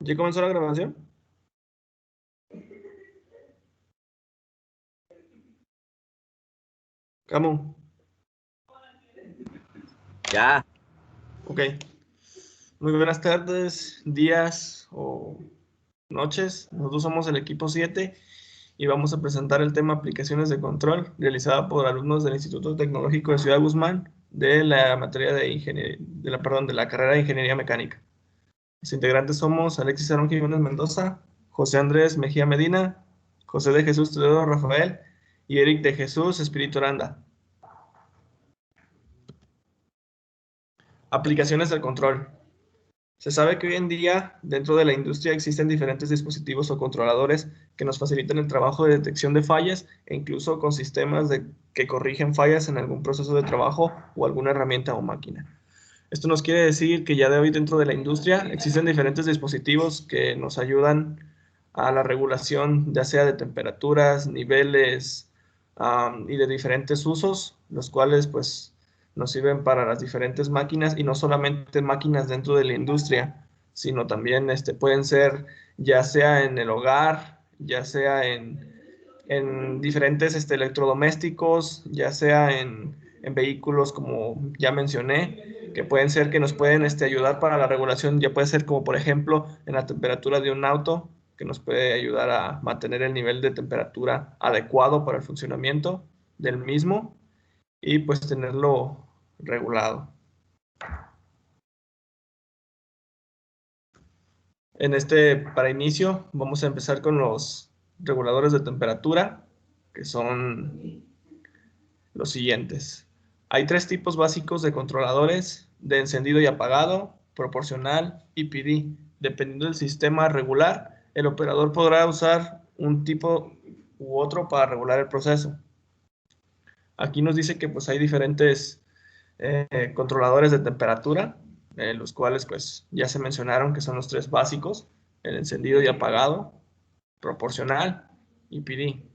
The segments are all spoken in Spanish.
¿Ya comenzó la grabación? Camu. Ya. Ok. Muy buenas tardes, días o noches. Nosotros somos el equipo 7 y vamos a presentar el tema aplicaciones de control realizada por alumnos del Instituto Tecnológico de Ciudad Guzmán de la materia de ingeniería, de la carrera de Ingeniería Mecánica. Los integrantes somos Alexis Aaron Jiménez Mendoza, José Andrés Mejía Medina, José de Jesús Toledo Rafael y Eric de Jesús Espíritu Aranda. Aplicaciones del control. Se sabe que hoy en día dentro de la industria existen diferentes dispositivos o controladores que nos facilitan el trabajo de detección de fallas e incluso con sistemas que corrigen fallas en algún proceso de trabajo o alguna herramienta o máquina. Esto nos quiere decir que ya de hoy dentro de la industria existen diferentes dispositivos que nos ayudan a la regulación ya sea de temperaturas, niveles y de diferentes usos, los cuales pues nos sirven para las diferentes máquinas y no solamente máquinas dentro de la industria, sino también pueden ser ya sea en el hogar, ya sea en diferentes electrodomésticos, ya sea en vehículos como ya mencioné, que pueden ser que nos pueden ayudar para la regulación, ya puede ser como por ejemplo en la temperatura de un auto, que nos puede ayudar a mantener el nivel de temperatura adecuado para el funcionamiento del mismo y pues tenerlo regulado. Para inicio, vamos a empezar con los reguladores de temperatura, que son los siguientes. Hay tres tipos básicos de controladores: de encendido y apagado, proporcional y PD. Dependiendo del sistema regular, el operador podrá usar un tipo u otro para regular el proceso. Aquí nos dice que pues hay diferentes controladores de temperatura, los cuales pues ya se mencionaron que son los tres básicos: el encendido y apagado, proporcional y PD.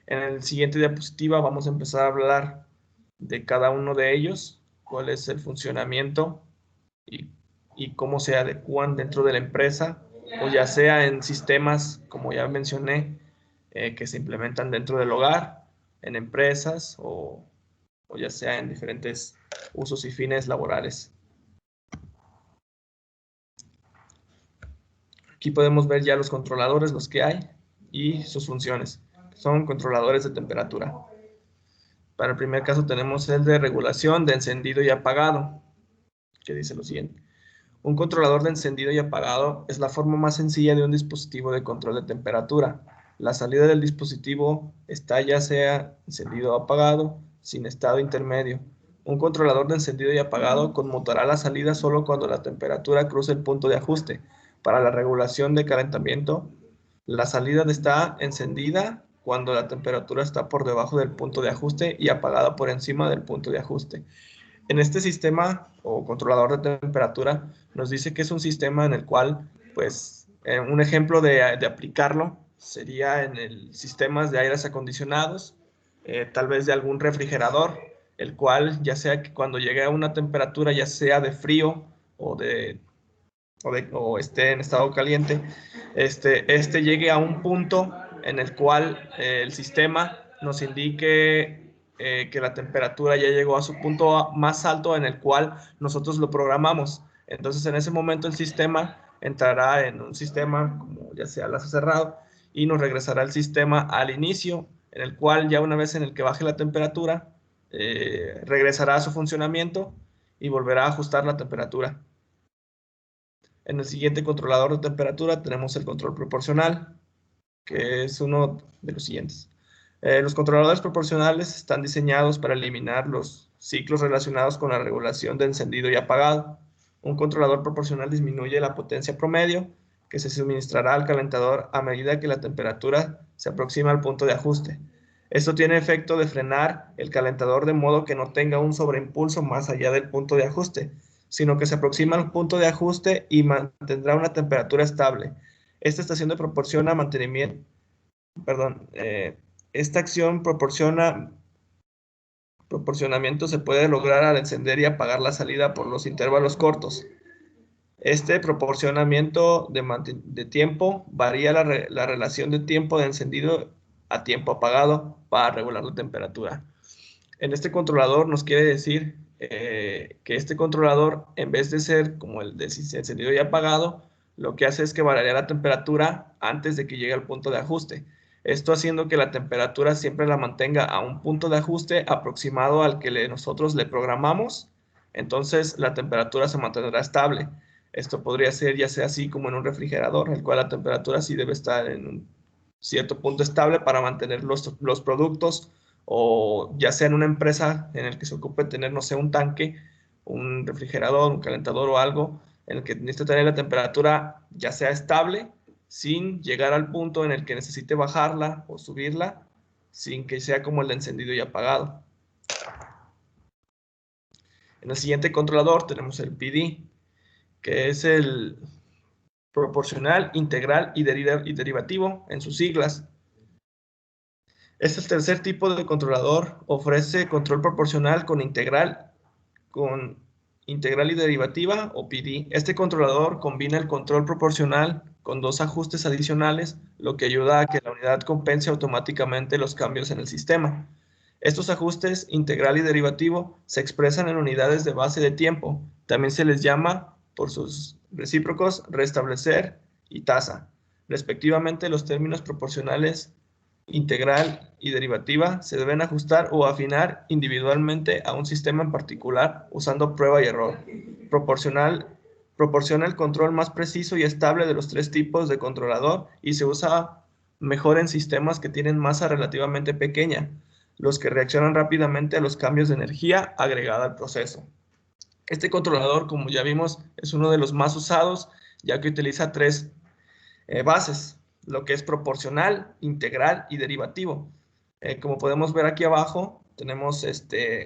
En el siguiente diapositiva vamos a empezar a hablar de cada uno de ellos, cuál es el funcionamiento y, y cómo se adecúan dentro de la empresa, o ya sea en sistemas, como ya mencioné, que se implementan dentro del hogar, en empresas o ya sea en diferentes usos y fines laborales. Aquí podemos ver ya los controladores, los que hay, y sus funciones. Son controladores de temperatura. Para el primer caso tenemos el de regulación de encendido y apagado, que dice lo siguiente. Un controlador de encendido y apagado es la forma más sencilla de un dispositivo de control de temperatura. La salida del dispositivo está ya sea encendido o apagado, sin estado intermedio. Un controlador de encendido y apagado conmutará la salida solo cuando la temperatura cruce el punto de ajuste. Para la regulación de calentamiento, la salida está encendida cuando la temperatura está por debajo del punto de ajuste y apagada por encima del punto de ajuste. En este sistema o controlador de temperatura nos dice que es un sistema en el cual, pues, un ejemplo de aplicarlo sería en el sistemas de aires acondicionados, tal vez de algún refrigerador, el cual ya sea que cuando llegue a una temperatura ya sea de frío o o esté en estado caliente, llegue a un punto en el cual el sistema nos indique que la temperatura ya llegó a su punto más alto en el cual nosotros lo programamos. Entonces en ese momento el sistema entrará en un sistema como ya sea lazo cerrado y nos regresará el sistema al inicio, en el cual ya una vez en el que baje la temperatura, regresará a su funcionamiento y volverá a ajustar la temperatura. En el siguiente controlador de temperatura tenemos el control proporcional, que es uno de los siguientes. Los controladores proporcionales están diseñados para eliminar los ciclos relacionados con la regulación de encendido y apagado. Un controlador proporcional disminuye la potencia promedio que se suministrará al calentador a medida que la temperatura se aproxima al punto de ajuste. Esto tiene efecto de frenar el calentador de modo que no tenga un sobreimpulso más allá del punto de ajuste, sino que se aproxima al punto de ajuste y mantendrá una temperatura estable. Esta estación de proporciona mantenimiento, esta acción proporcionamiento se puede lograr al encender y apagar la salida por los intervalos cortos. Este proporcionamiento de tiempo varía la relación de tiempo de encendido a tiempo apagado para regular la temperatura. En este controlador nos quiere decir que este controlador, en vez de ser como el de encendido y apagado, lo que hace es que variaría la temperatura antes de que llegue al punto de ajuste. Esto haciendo que la temperatura siempre la mantenga a un punto de ajuste aproximado al que nosotros le programamos. Entonces la temperatura se mantendrá estable. Esto podría ser ya sea así como en un refrigerador, el cual la temperatura sí debe estar en un cierto punto estable para mantener los productos, o ya sea en una empresa en el que se ocupe tener, no sé, un tanque, un refrigerador, un calentador o algo, en el que necesite tener la temperatura ya sea estable, sin llegar al punto en el que necesite bajarla o subirla, sin que sea como el de encendido y apagado. En el siguiente controlador tenemos el PD, que es el proporcional, integral y derivativo en sus siglas. Este es el tercer tipo de controlador. Ofrece control proporcional con integral y derivativa o PD. Este controlador combina el control proporcional con dos ajustes adicionales, lo que ayuda a que la unidad compense automáticamente los cambios en el sistema. Estos ajustes, integral y derivativo, se expresan en unidades de base de tiempo. También se les llama, por sus recíprocos, restablecer y tasa. Respectivamente, los términos proporcionales, integral y derivativa se deben ajustar o afinar individualmente a un sistema en particular usando prueba y error. Proporciona el control más preciso y estable de los tres tipos de controlador y se usa mejor en sistemas que tienen masa relativamente pequeña, los que reaccionan rápidamente a los cambios de energía agregada al proceso. Este controlador, como ya vimos, es uno de los más usados, ya que utiliza tres bases, lo que es proporcional, integral y derivativo. Como podemos ver aquí abajo, tenemos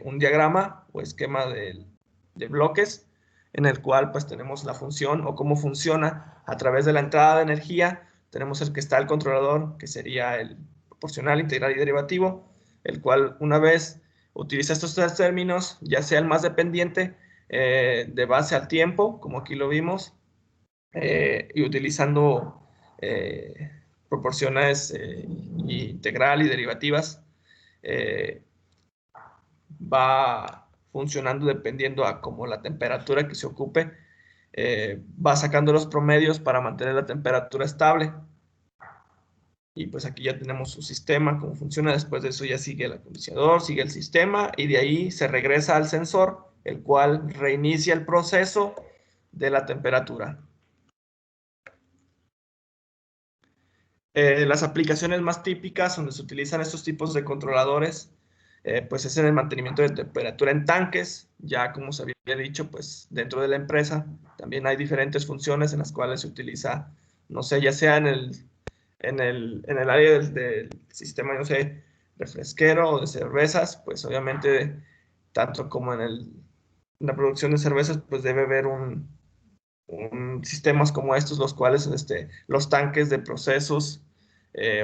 un diagrama o esquema de bloques, en el cual pues tenemos la función o cómo funciona a través de la entrada de energía. Tenemos el que está el controlador, que sería el proporcional, integral y derivativo, el cual una vez utiliza estos tres términos, ya sea el más dependiente de base al tiempo, como aquí lo vimos, y utilizando proporciones integral y derivativas, va funcionando dependiendo a como la temperatura que se ocupe, va sacando los promedios para mantener la temperatura estable. Y pues aquí ya tenemos su sistema, cómo funciona. Después de eso ya sigue el acondicionador, sigue el sistema y de ahí se regresa al sensor, el cual reinicia el proceso de la temperatura. Las aplicaciones más típicas donde se utilizan estos tipos de controladores, pues es en el mantenimiento de temperatura en tanques. Ya como se había dicho, pues dentro de la empresa también hay diferentes funciones en las cuales se utiliza, no sé, ya sea en el área del sistema, no sé, refresquero o de cervezas, pues obviamente tanto como en la producción de cervezas, pues debe haber sistemas como estos, los cuales los tanques de procesos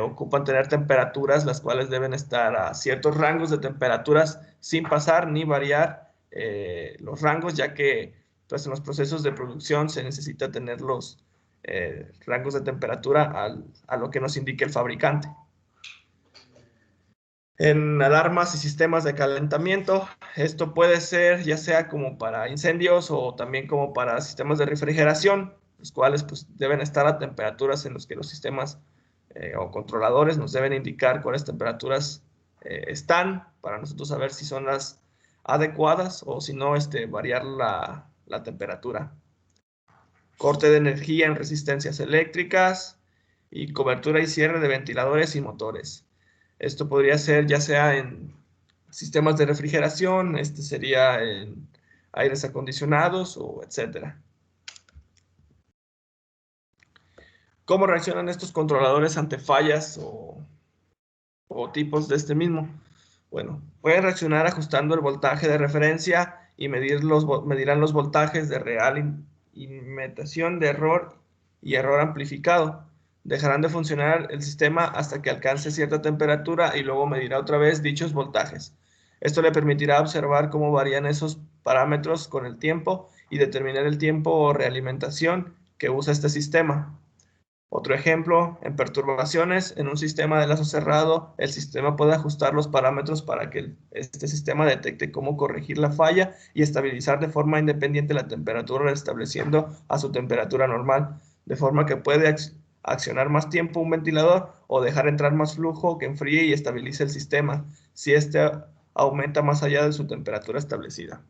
ocupan tener temperaturas, las cuales deben estar a ciertos rangos de temperaturas sin pasar ni variar los rangos, ya que pues, en los procesos de producción se necesita tener los rangos de temperatura a lo que nos indique el fabricante. En alarmas y sistemas de calentamiento, esto puede ser ya sea como para incendios o también como para sistemas de refrigeración, los cuales pues, deben estar a temperaturas en las que los sistemas o controladores nos deben indicar cuáles temperaturas están para nosotros saber si son las adecuadas o si no, variar la temperatura. Corte de energía en resistencias eléctricas y cobertura y cierre de ventiladores y motores. Esto podría ser ya sea en sistemas de refrigeración, sería en aires acondicionados o etcétera. ¿Cómo reaccionan estos controladores ante fallas o tipos de este mismo? Bueno, pueden reaccionar ajustando el voltaje de referencia y medirán los voltajes de real imitación de error y error amplificado. Dejarán de funcionar el sistema hasta que alcance cierta temperatura y luego medirá otra vez dichos voltajes. Esto le permitirá observar cómo varían esos parámetros con el tiempo y determinar el tiempo o realimentación que usa este sistema. Otro ejemplo, en perturbaciones en un sistema de lazo cerrado, el sistema puede ajustar los parámetros para que este sistema detecte cómo corregir la falla y estabilizar de forma independiente la temperatura, restableciendo a su temperatura normal, de forma que puede accionar más tiempo un ventilador o dejar entrar más flujo que enfríe y estabilice el sistema, si este aumenta más allá de su temperatura establecida.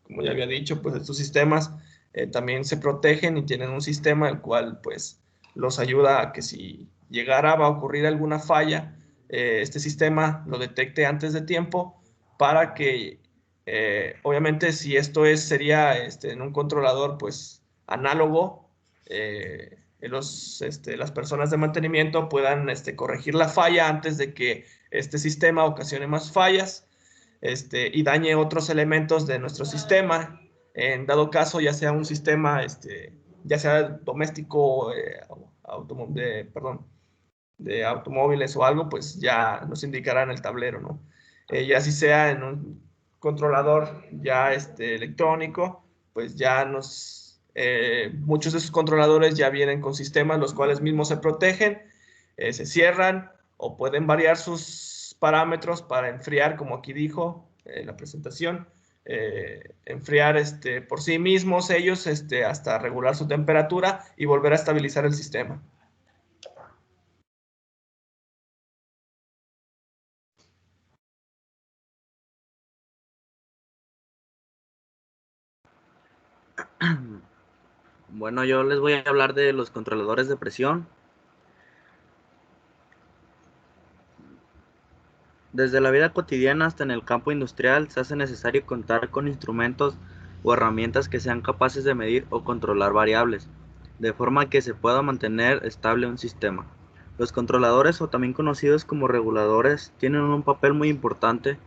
Como ya había dicho, pues estos sistemas también se protegen y tienen un sistema el cual pues los ayuda a que si llegara a ocurrir alguna falla, este sistema lo detecte antes de tiempo para que obviamente si esto sería en un controlador pues análogo, las personas de mantenimiento puedan corregir la falla antes de que este sistema ocasione más fallas y dañe otros elementos de nuestro sistema. En dado caso, ya sea un sistema, ya sea doméstico, de automóviles o algo, pues ya nos indicará en el tablero, ¿no? Ya si sea en un controlador ya electrónico, pues ya muchos de esos controladores ya vienen con sistemas los cuales mismos se protegen, se cierran o pueden variar sus parámetros para enfriar, como aquí dijo la presentación, enfriar por sí mismos ellos hasta regular su temperatura y volver a estabilizar el sistema. Bueno, yo les voy a hablar de los controladores de presión. Desde la vida cotidiana hasta en el campo industrial se hace necesario contar con instrumentos o herramientas que sean capaces de medir o controlar variables, de forma que se pueda mantener estable un sistema. Los controladores, o también conocidos como reguladores, tienen un papel muy importante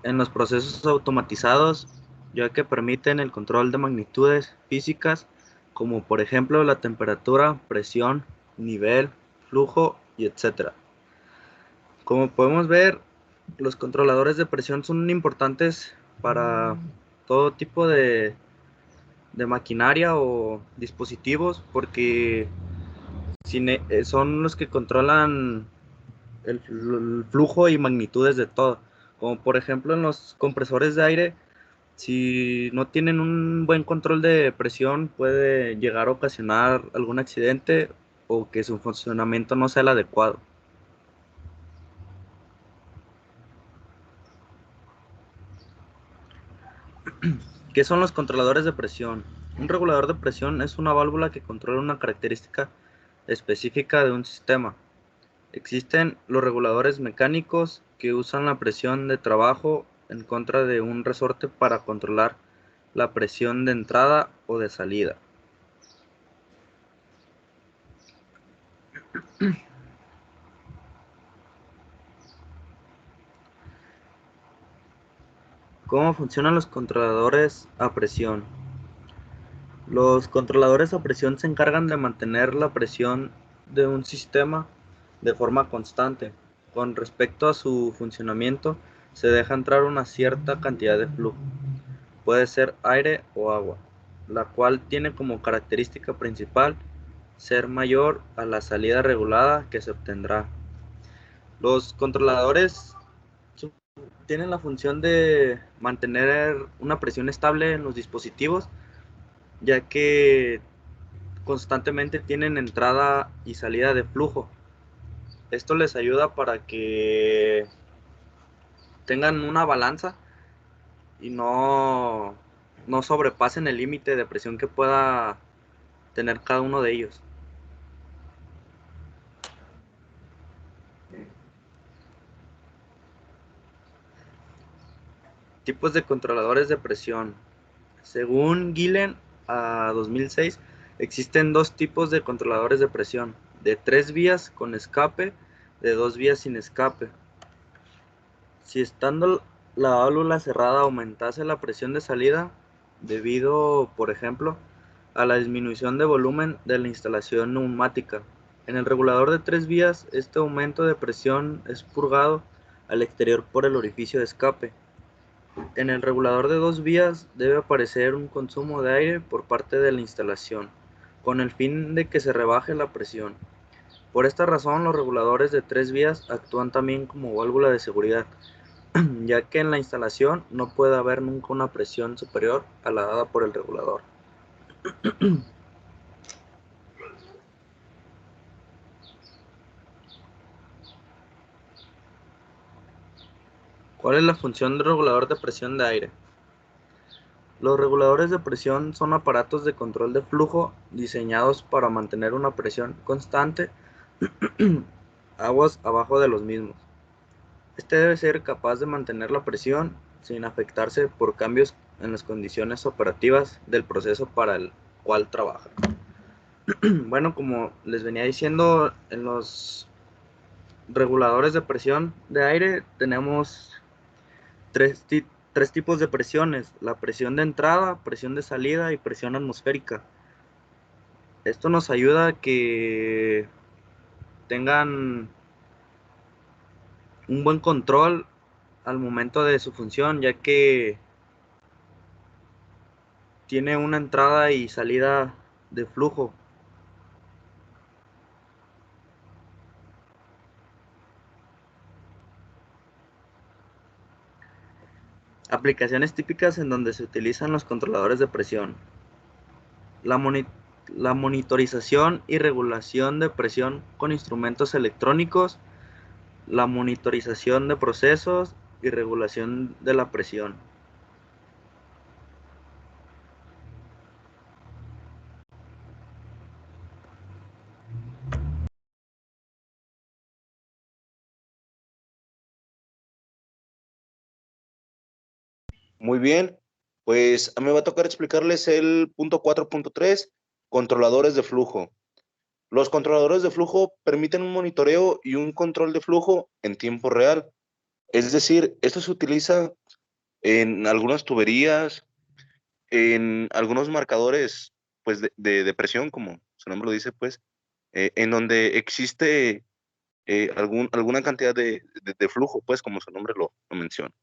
en los procesos automatizados, ya que permiten el control de magnitudes físicas, como por ejemplo la temperatura, presión, nivel, flujo y etc. Como podemos ver, los controladores de presión son importantes para todo tipo de maquinaria o dispositivos, porque son los que controlan el flujo y magnitudes de todo. Como por ejemplo en los compresores de aire, si no tienen un buen control de presión, puede llegar a ocasionar algún accidente o que su funcionamiento no sea el adecuado. ¿Qué son los controladores de presión? Un regulador de presión es una válvula que controla una característica específica de un sistema. Existen los reguladores mecánicos que usan la presión de trabajo en contra de un resorte para controlar la presión de entrada o de salida. ¿Cómo funcionan los controladores a presión? Los controladores a presión se encargan de mantener la presión de un sistema de forma constante. Con respecto a su funcionamiento, se deja entrar una cierta cantidad de flujo, puede ser aire o agua, la cual tiene como característica principal ser mayor a la salida regulada que se obtendrá. Los controladores tienen la función de mantener una presión estable en los dispositivos, ya que constantemente tienen entrada y salida de flujo. Esto les ayuda para que tengan una balanza y no sobrepasen el límite de presión que pueda tener cada uno de ellos. Tipos de controladores de presión. Según Gillen, a 2006, existen dos tipos de controladores de presión: de 3 vías con escape, de 2 vías sin escape. Si estando la válvula cerrada aumentase la presión de salida, debido, por ejemplo, a la disminución de volumen de la instalación neumática. En el regulador de 3 vías, aumento de presión es purgado al exterior por el orificio de escape. En el regulador de 2 vías debe aparecer un consumo de aire por parte de la instalación, con el fin de que se rebaje la presión. Por esta razón, los reguladores de 3 vías actúan también como válvula de seguridad, ya que en la instalación no puede haber nunca una presión superior a la dada por el regulador. ¿Cuál es la función del regulador de presión de aire? Los reguladores de presión son aparatos de control de flujo diseñados para mantener una presión constante aguas abajo de los mismos. Este debe ser capaz de mantener la presión sin afectarse por cambios en las condiciones operativas del proceso para el cual trabaja. Bueno, como les venía diciendo, en los reguladores de presión de aire tenemos tres tipos de presiones: la presión de entrada, presión de salida y presión atmosférica. Esto nos ayuda a que tengan un buen control al momento de su función, ya que tiene una entrada y salida de flujo. Aplicaciones típicas en donde se utilizan los controladores de presión: la, la monitorización y regulación de presión con instrumentos electrónicos, la monitorización de procesos y regulación de la presión. Muy bien, pues a mí me va a tocar explicarles el punto 4.3, controladores de flujo. Los controladores de flujo permiten un monitoreo y un control de flujo en tiempo real. Es decir, esto se utiliza en algunas tuberías, en algunos marcadores pues, de presión, como su nombre lo dice, pues, en donde existe alguna cantidad de flujo, pues, como su nombre lo menciona.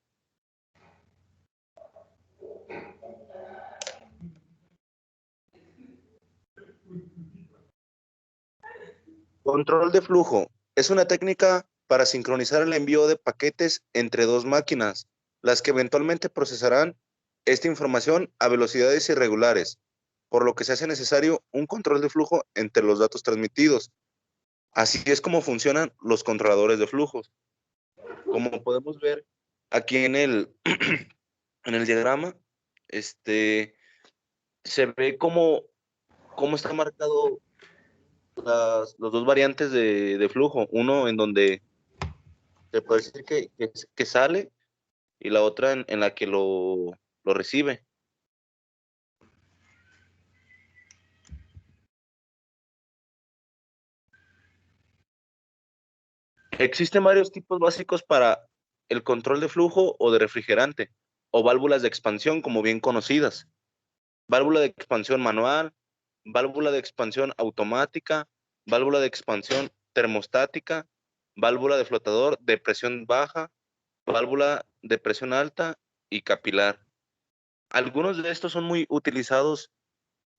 Control de flujo es una técnica para sincronizar el envío de paquetes entre dos máquinas, las que eventualmente procesarán esta información a velocidades irregulares, por lo que se hace necesario un control de flujo entre los datos transmitidos. Así es como funcionan los controladores de flujos. Como podemos ver aquí en el diagrama, se ve cómo está marcado los dos variantes de flujo. Uno en donde se puede decir que sale y la otra en la que lo recibe. Existen varios tipos básicos para el control de flujo o de refrigerante, o válvulas de expansión, como bien conocidas. Válvula de expansión manual, válvula de expansión automática, válvula de expansión termostática, válvula de flotador de presión baja, válvula de presión alta y capilar. Algunos de estos son muy utilizados.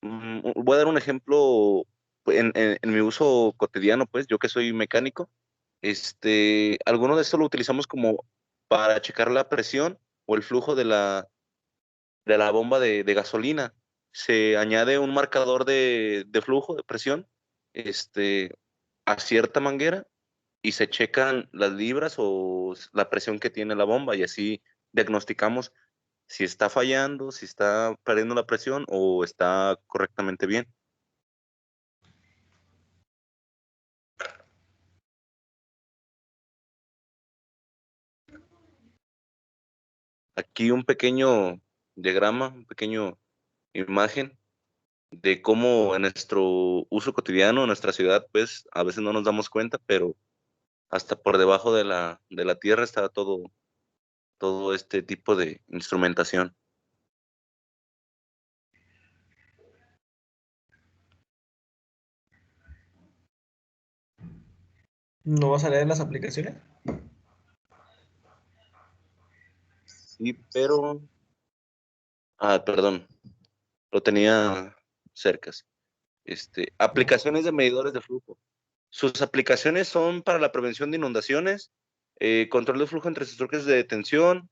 Voy a dar un ejemplo en mi uso cotidiano, pues, yo que soy mecánico. Alguno de estos lo utilizamos como para checar la presión o el flujo de la bomba de gasolina. Se añade un marcador de flujo, de presión, este, a cierta manguera y se checan las libras o la presión que tiene la bomba y así diagnosticamos si está fallando, si está perdiendo la presión o está correctamente bien. Aquí un pequeño diagrama, un pequeño imagen de cómo en nuestro uso cotidiano, en nuestra ciudad, pues a veces no nos damos cuenta, pero hasta por debajo de la tierra está todo este tipo de instrumentación. ¿No vas a leer las aplicaciones? Sí, pero... perdón, lo tenía cerca. Aplicaciones de medidores de flujo. Sus aplicaciones son para la prevención de inundaciones, control de flujo entre estoques de detención,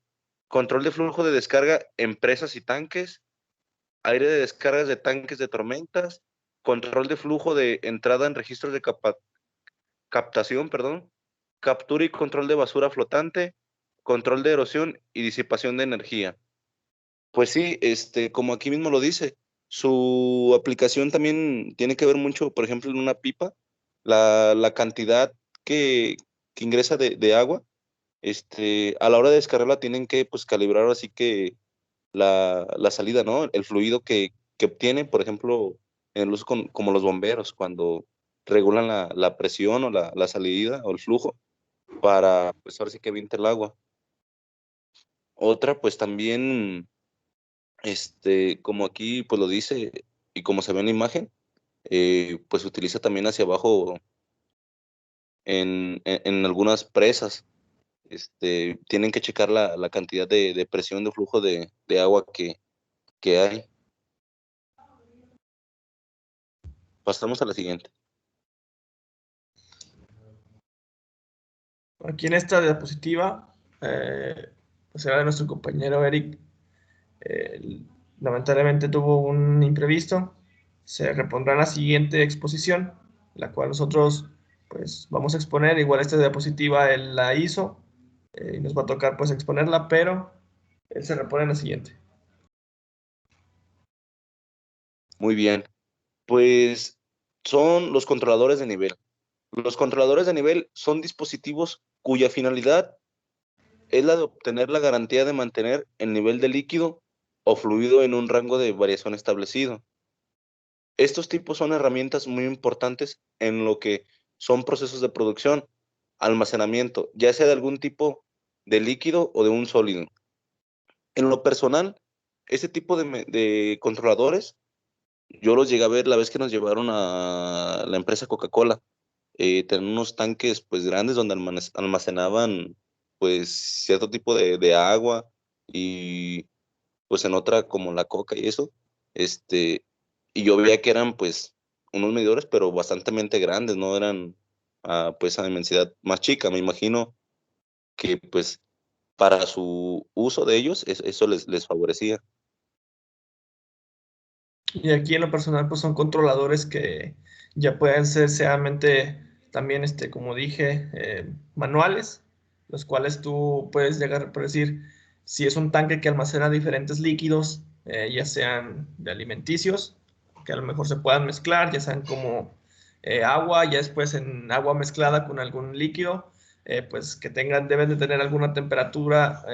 control de flujo de descarga en presas y tanques, aire de descargas de tanques de tormentas, control de flujo de entrada en registros de captación, perdón, captura y control de basura flotante, control de erosión y disipación de energía. Pues sí, como aquí mismo lo dice, su aplicación también tiene que ver mucho, por ejemplo, en una pipa, la cantidad que ingresa de agua, a la hora de descargarla tienen que, pues, calibrar así que la salida, ¿no? El fluido que obtiene, por ejemplo, en el uso como los bomberos, cuando regulan la presión o la salida o el flujo para, pues, ahora sí que evitar el agua. Otra, pues, también como aquí pues lo dice y como se ve en la imagen, pues se utiliza también hacia abajo en algunas presas. Tienen que checar la cantidad de presión de flujo de agua que hay. Pasamos a la siguiente. Aquí en esta diapositiva, pues era de nuestro compañero Eric. Lamentablemente tuvo un imprevisto. Se repondrá en la siguiente exposición, la cual nosotros pues vamos a exponer. Igual esta diapositiva él la hizo y nos va a tocar pues exponerla, pero él se repone en la siguiente. Muy bien. Pues son los controladores de nivel. Los controladores de nivel son dispositivos cuya finalidad es la de obtener la garantía de mantener el nivel de líquido o fluido en un rango de variación establecido. Estos tipos son herramientas muy importantes en lo que son procesos de producción, almacenamiento, ya sea de algún tipo de líquido o de un sólido. En lo personal, este tipo de controladores, yo los llegué a ver la vez que nos llevaron a la empresa Coca-Cola. Tenían unos tanques pues grandes donde almacenaban pues cierto tipo de agua y pues en otra como la coca y eso, y yo veía que eran pues unos medidores, pero bastante grandes, no eran pues a inmensidad más chica, me imagino que pues para su uso de ellos eso les favorecía. Y aquí en lo personal, pues son controladores que ya pueden ser seamente también, como dije, manuales, los cuales tú puedes llegar a decir si es un tanque que almacena diferentes líquidos, ya sean de alimenticios, que a lo mejor se puedan mezclar, ya sean como agua, ya después en agua mezclada con algún líquido, pues que tengan, deben de tener alguna temperatura,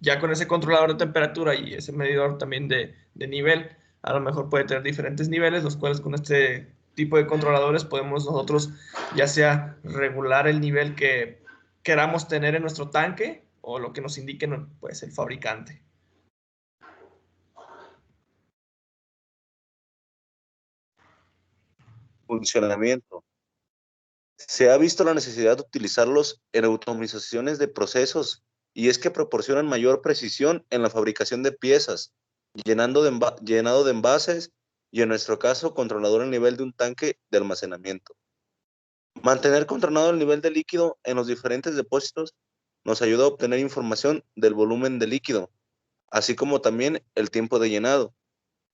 ya con ese controlador de temperatura y ese medidor también de nivel a lo mejor puede tener diferentes niveles, los cuales con este tipo de controladores podemos nosotros ya sea regular el nivel que queramos tener en nuestro tanque o lo que nos indique pues, el fabricante. Funcionamiento. Se ha visto la necesidad de utilizarlos en automatizaciones de procesos y es que proporcionan mayor precisión en la fabricación de piezas, llenado de envases y en nuestro caso controlador el nivel de un tanque de almacenamiento. Mantener controlado el nivel de líquido en los diferentes depósitos nos ayuda a obtener información del volumen de líquido, así como también el tiempo de llenado.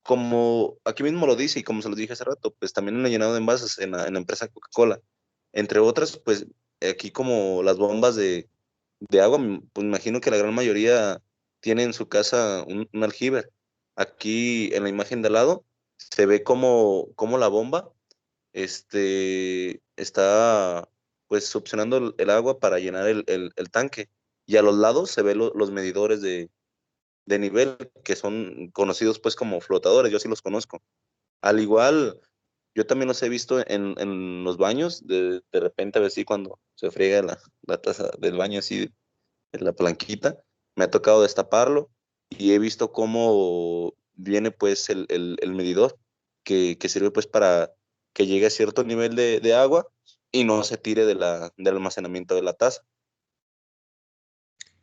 Como aquí mismo lo dice y como se lo dije hace rato, pues también en el llenado de envases en la empresa Coca-Cola. Entre otras, pues aquí como las bombas de agua, pues me imagino que la gran mayoría tiene en su casa un aljibe. Aquí en la imagen de al lado se ve como la bomba está pues succionando el agua para llenar el tanque. Y a los lados se ven los medidores de nivel que son conocidos pues como flotadores, yo sí los conozco. Al igual, yo también los he visto en los baños, de repente a ver si cuando se friega la taza del baño así, en la planquita, me ha tocado destaparlo y he visto cómo viene pues el medidor que sirve pues para que llegue a cierto nivel de agua y no se tire del almacenamiento de la taza.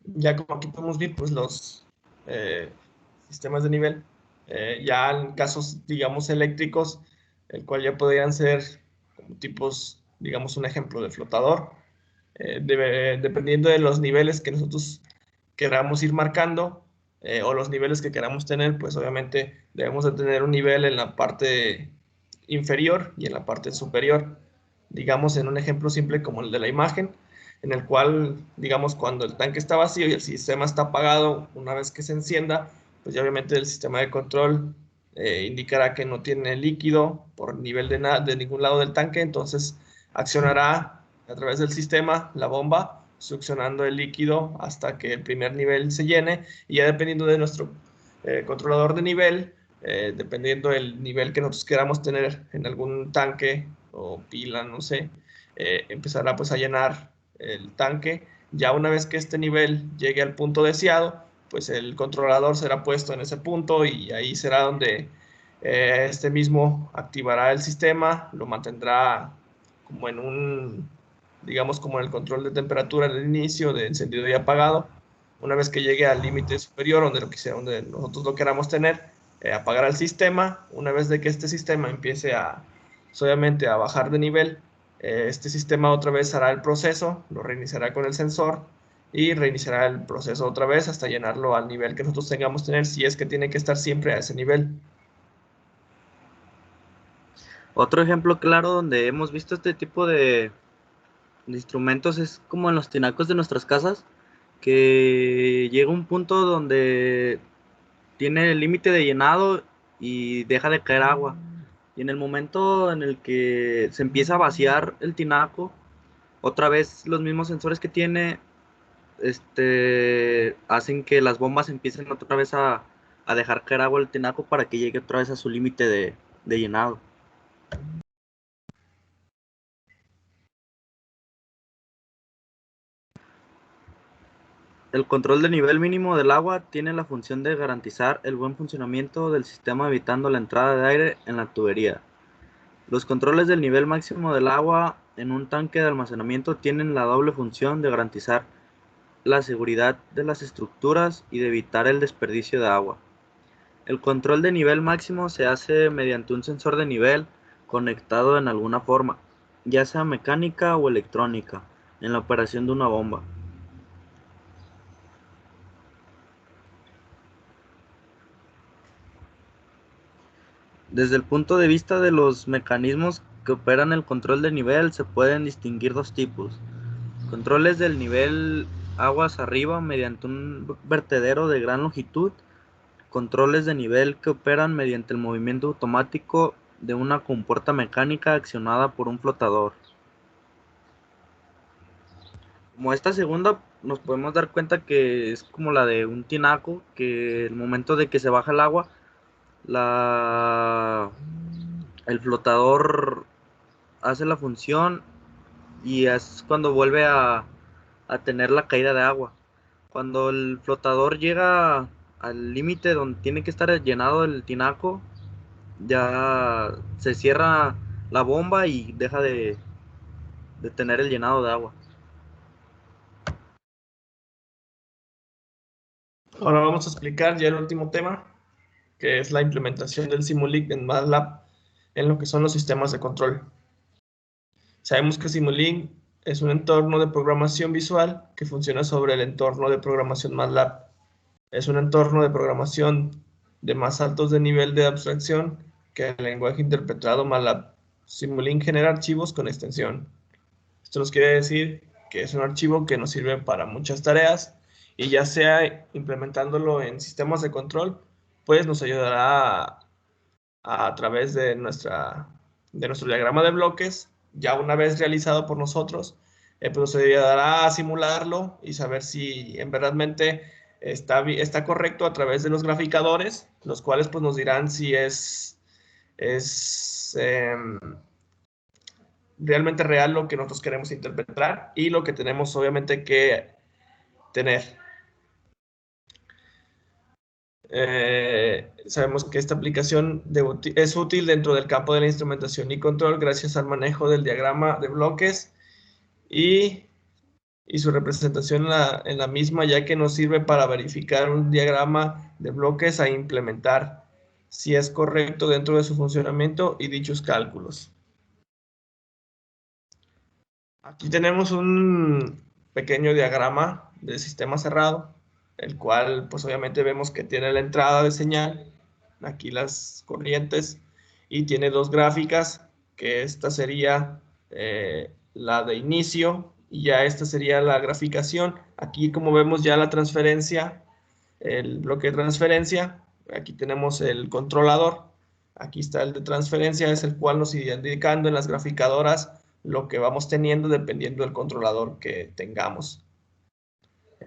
Ya como aquí podemos ver, pues los sistemas de nivel, ya en casos, digamos, eléctricos, el cual ya podrían ser como tipos, digamos, un ejemplo de flotador, dependiendo de los niveles que nosotros queramos ir marcando, o los niveles que queramos tener, pues obviamente debemos de tener un nivel en la parte inferior y en la parte superior. Digamos, en un ejemplo simple como el de la imagen, en el cual, digamos, cuando el tanque está vacío y el sistema está apagado, una vez que se encienda, pues ya obviamente el sistema de control indicará que no tiene líquido por nivel de ningún lado del tanque, entonces accionará a través del sistema la bomba, succionando el líquido hasta que el primer nivel se llene, y ya dependiendo de nuestro controlador de nivel, dependiendo del nivel que nosotros queramos tener en algún tanque o pila, no sé, empezará pues a llenar el tanque. Ya una vez que este nivel llegue al punto deseado, pues el controlador será puesto en ese punto y ahí será donde este mismo activará el sistema, lo mantendrá como en un, digamos, como en el control de temperatura del inicio, de encendido y apagado. Una vez que llegue al límite superior, donde nosotros lo queramos tener, apagará el sistema. Una vez de que este sistema empiece a, pues, obviamente, a bajar de nivel, este sistema otra vez hará el proceso, lo reiniciará con el sensor y reiniciará el proceso otra vez hasta llenarlo al nivel que nosotros tengamos tener, si es que tiene que estar siempre a ese nivel. Otro ejemplo claro donde hemos visto este tipo de instrumentos es como en los tinacos de nuestras casas, que llega un punto donde tiene el límite de llenado y deja de caer agua. Y en el momento en el que se empieza a vaciar el tinaco, otra vez los mismos sensores que tiene hacen que las bombas empiecen otra vez a dejar caer agua al tinaco para que llegue otra vez a su límite de llenado. El control de nivel mínimo del agua tiene la función de garantizar el buen funcionamiento del sistema evitando la entrada de aire en la tubería. Los controles del nivel máximo del agua en un tanque de almacenamiento tienen la doble función de garantizar la seguridad de las estructuras y de evitar el desperdicio de agua. El control de nivel máximo se hace mediante un sensor de nivel conectado en alguna forma, ya sea mecánica o electrónica, en la operación de una bomba. Desde el punto de vista de los mecanismos que operan el control de nivel, se pueden distinguir dos tipos. Controles del nivel aguas arriba mediante un vertedero de gran longitud. Controles de nivel que operan mediante el movimiento automático de una compuerta mecánica accionada por un flotador. Como esta segunda, nos podemos dar cuenta que es como la de un tinaco, que el momento de que se baja el agua, el flotador hace la función y es cuando vuelve a tener la caída de agua. Cuando el flotador llega al límite donde tiene que estar llenado el tinaco, ya se cierra la bomba y deja de tener el llenado de agua. Ahora vamos a explicar ya el último tema, que es la implementación del Simulink en MATLAB en lo que son los sistemas de control. Sabemos que Simulink es un entorno de programación visual que funciona sobre el entorno de programación MATLAB. Es un entorno de programación de más altos de nivel de abstracción que el lenguaje interpretado MATLAB. Simulink genera archivos con extensión. Esto nos quiere decir que es un archivo que nos sirve para muchas tareas, y ya sea implementándolo en sistemas de control, pues nos ayudará a través de nuestro diagrama de bloques, ya una vez realizado por nosotros, pues nos ayudará a simularlo y saber si en verdadmente está correcto a través de los graficadores, los cuales pues nos dirán si es realmente real lo que nosotros queremos interpretar y lo que tenemos obviamente que tener. Sabemos que esta aplicación es útil dentro del campo de la instrumentación y control gracias al manejo del diagrama de bloques y y su representación en la misma, ya que nos sirve para verificar un diagrama de bloques a implementar, si es correcto dentro de su funcionamiento y dichos cálculos. Aquí tenemos un pequeño diagrama de sistema cerrado, el cual pues obviamente vemos que tiene la entrada de señal, aquí las corrientes, y tiene dos gráficas, que esta sería la de inicio y ya esta sería la graficación. Aquí como vemos ya la transferencia, el bloque de transferencia, aquí tenemos el controlador, aquí está el de transferencia, es el cual nos irá indicando en las graficadoras lo que vamos teniendo dependiendo del controlador que tengamos.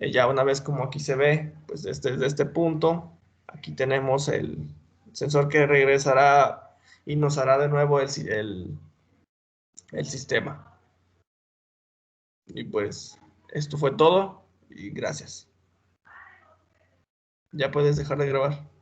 Ya una vez como aquí se ve, pues desde este punto, aquí tenemos el sensor que regresará y nos hará de nuevo el sistema. Y pues esto fue todo y gracias. Ya puedes dejar de grabar.